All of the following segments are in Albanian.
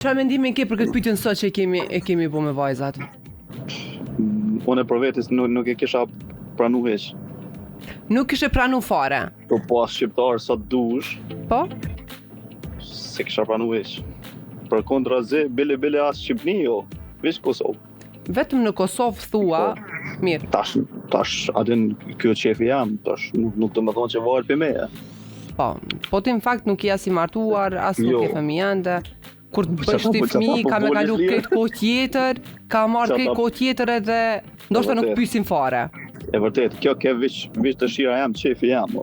Çfarë mendimi ke për këtë pyetje sot që e kemi bu me vajzat? Unë për vetes nuk e kisha pranu hiç. Nuk kishe pranu fare. Po as shqiptar sa dush, Po? se kisha pranu hiç. Për kontra zë, bile as Shqipni jo, veç Kosovë. Vetëm në Kosovë thua, mirë. Tash adin kjo qefi jam, tash nuk të më thonë që varet për meja. Po ti në fakt nuk je as i martuar, as nuk je fëmijëndë. Kur të bësh ti fëmijë, ka me kalu këtë kohë tjetër, ka marrë këtë kohë tjetër edhe ndoshta nuk pyesin fare. E vërtet, kjo ke veç dëshira jam, qefi jam,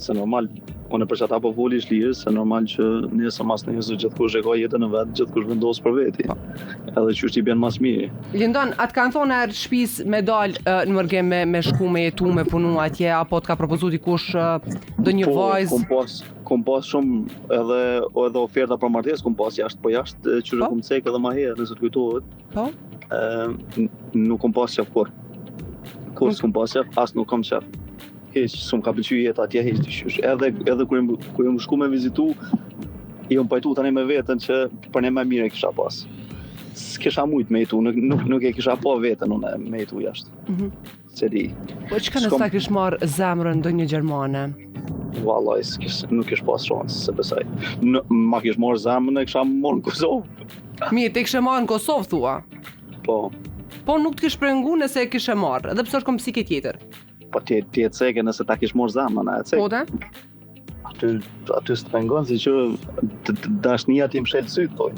se normal unë për çata po voli shlirës, se normal që nëse mas nëse gjithkush e ka jetën e vet, gjithkush vendos për veti. Edhe që i bën mas mirë. Lindon, atë kanë thonë erë shtëpis me dal në mërgem me shku me jetu, me punu atje, apo të ka propozu dikush ndonjë vajzë? Kom pas shumë edhe oferta për martesë, kom pas jashtë, po jashtë qyre kom cek edhe ma herë, nëse të kujtohet. Po? Nuk kom pas qef kur. Kur s'kom pas qef, as nuk kom qef. Hiç s'm ka pëlqyer jeta atje hiç dyshys. Edhe kur jam shku me vizitu, jam pajtu tani me veten që për ne më mirë e kisha pas. S'kisha mujt me jetu, nuk e kisha pa veten unë me jetu jashtë. Se di. Po çka nëse kish marr zemrën ndonjë gjermane? Vallai, nuk kish pas shans, se besoj. Ma kish marr zemrën e kisha marrë në Kosovë. Mirë, te kishe marrë në Kosovë thua? Po. Po nuk të kish pengu nëse e kishe marrë, edhe pse është kompsike tjetër. Po ti e ceke nëse ta kish marrë zemrën, e ceke. Po da? Aty s'të pengon si që dashnia ti mshet syt, thojnë.